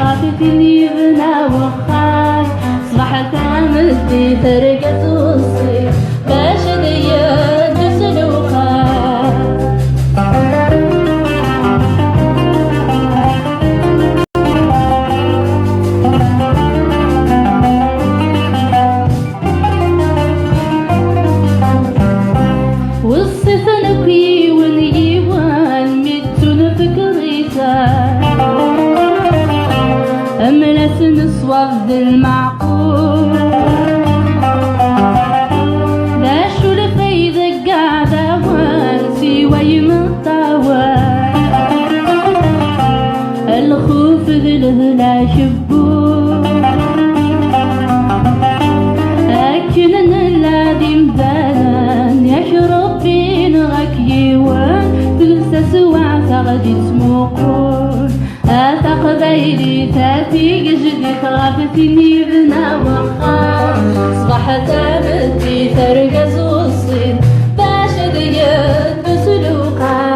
غافتني بنا وخاي صبحت عملتي ترقت وصي باش ديا تسلوخاي وصيت نكوي ونيوان ميتون فكريتا أملت نصوف ذي المعقول لا شو لفايدة قاعدة وانسي ويمطاوان الخوف ذي الهلا شبول أكن الذي مدان يشرب بين غكيوان تلسى سواع تغدي تسموقون أتقبيلي تاتي جدي غافتني بنا وخا صبحت عملتي ترقز وصيد باش ديا تسلوقا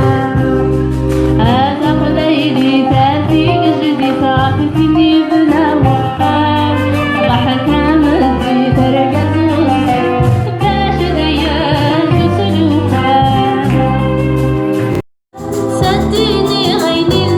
أتقبيلي تاتي جدي غافتني بنا وخا صبحت عملتي ترقز وصيد باش ديا تسلوقا صدقيني غيني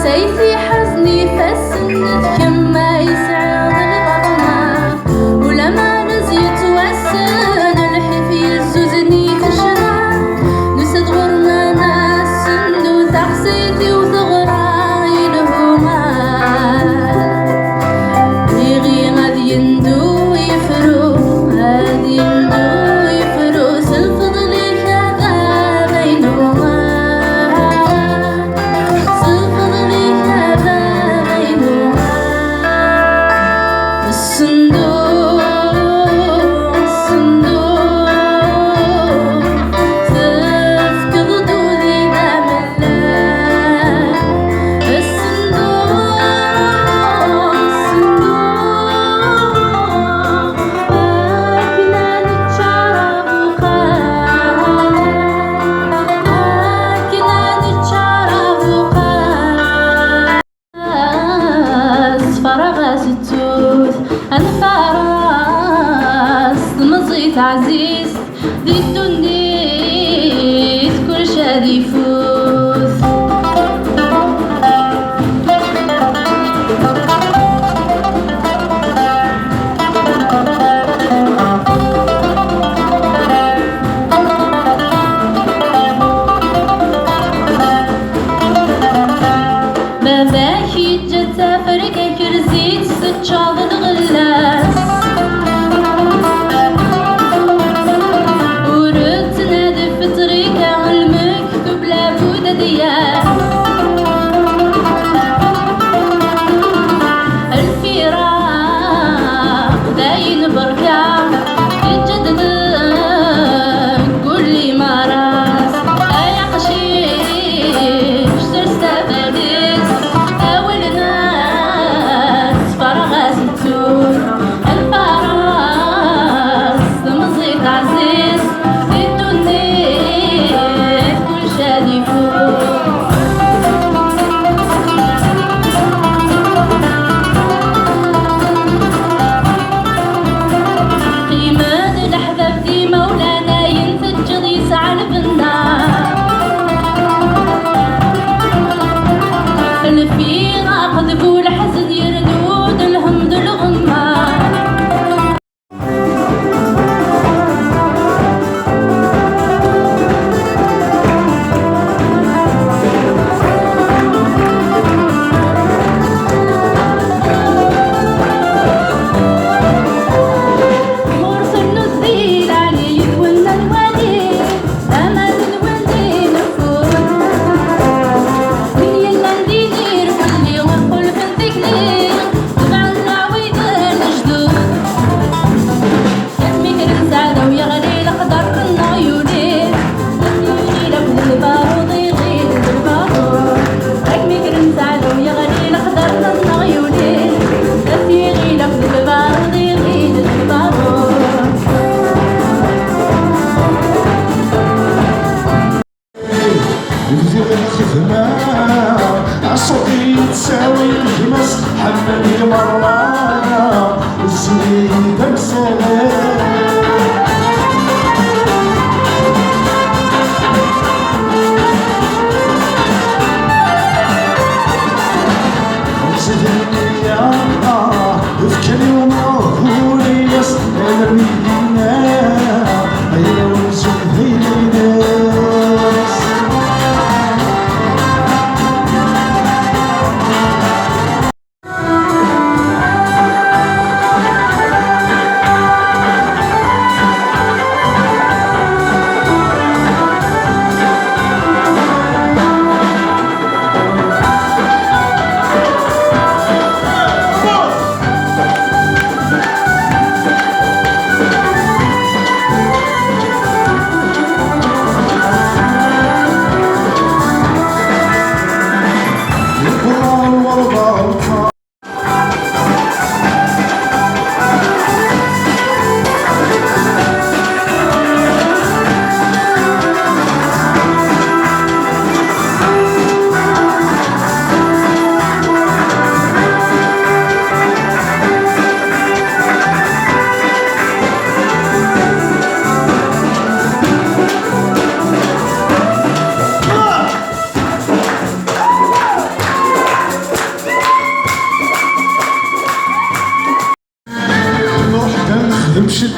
سيفي حزني فسنت كما يسعد الغرمة ولما نزيت وسن الحفي الزوزني تشرع نسد غرنا ناس سندو تحسيتي وثغرا يلهما يغي غادي يندو يفرو غادي يندو يفرو سالفضل هذا بينهما عزيز دي الدنيا كل شي يفوت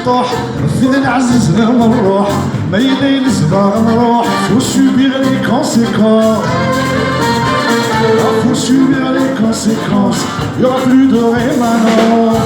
طوح فين العزيز غير من الروح ما يدين الزباغ نروح faut subir les conséquences faut subir les conséquences il y aura plus de rémanents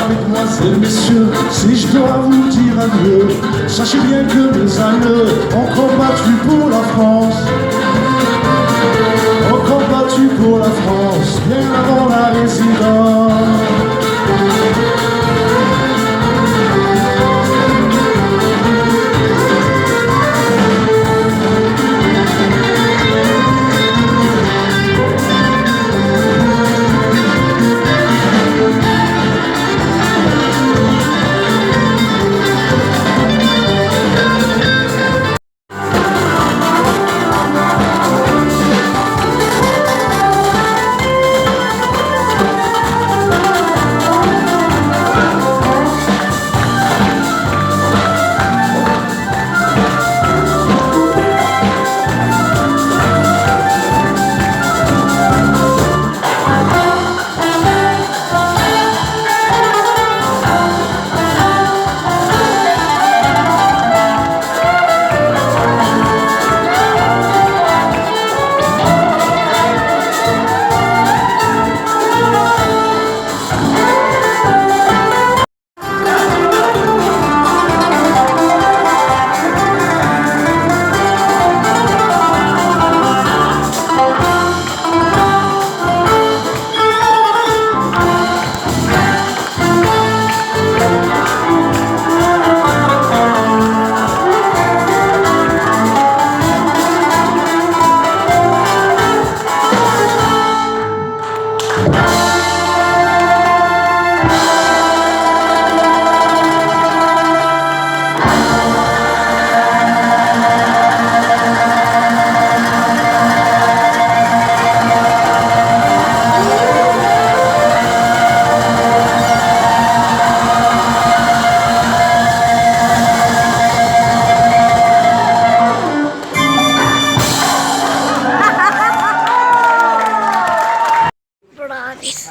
Mesdemoiselles, messieurs, si je dois vous dire adieu, sachez bien que mes aïeux ont combattu pour la France. Ont combattu pour la France, bien avant la résidence.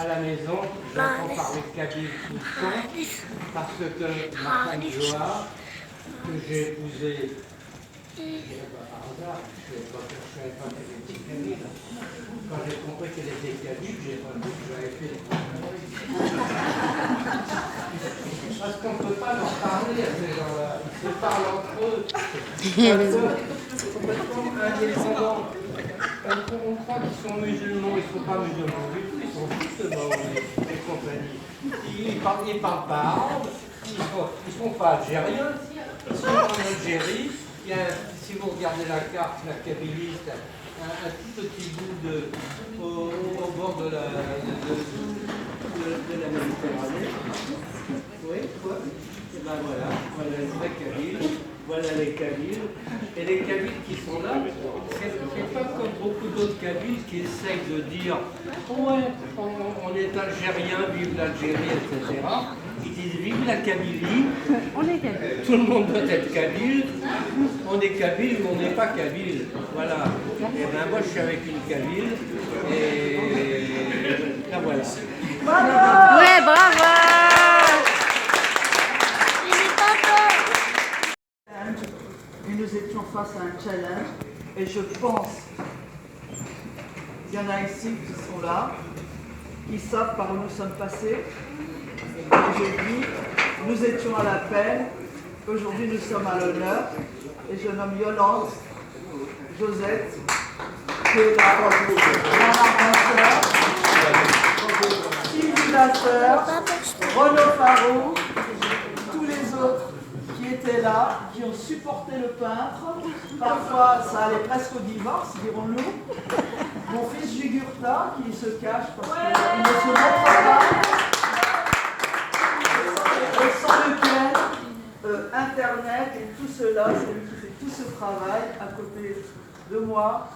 À la maison, j'entends parler de kabyle tout le temps, parce que ma femme Joa, que j'ai épousée par hasard, je ne savais pas qu'elle était kabyle. Quand j'ai compris qu'elle était kabyle, j'ai pas dit que j'avais fait. Parce qu'on ne peut pas leur parler à ces gens-là, ils se parlent entre eux. C'est complètement indépendant. On croit qu'ils sont musulmans, ils ne sont pas musulmans du tout, ils sont tous maoris et compagnie. Ils ne parlent pas arabe, ils ne sont pas algériens, ils sont en Algérie. Il y a, si vous regardez la carte, la Kabylie, un tout petit bout au bord de la Méditerranée. Oui, quoi? Et ben voilà les vrais Kabyles. Voilà les Kabyles. Et les Kabyles qui sont là, c'est pas comme beaucoup d'autres Kabyles qui essayent de dire ouais, on est algérien, vive l'Algérie, etc. Ils disent vive la Kabylie. On est Kabyle. Tout le monde doit être Kabyle. On est Kabyle ou on n'est pas Kabyle. Voilà. Et ben moi je suis avec une Kabyle. Et là voilà. Bravo! Ouais, bravo! Et nous étions face à un challenge, et je pense qu'il y en a ici qui sont là, qui savent par où nous sommes passés. Et je dis, nous étions à la peine, aujourd'hui nous sommes à l'honneur, et je nomme Yolande, Josette, qui est la sœur, Sylvie la sœur, Renaud Farou, tous les autres qui étaient là, qui ont supporté le peintre. Parfois, ça allait presque au divorce, dirons-nous. Mon fils Jugurtha, qui se cache parce qu'il ne se montre pas. Et sans lequel, Internet et tout cela, c'est lui qui fait tout ce travail à côté de moi,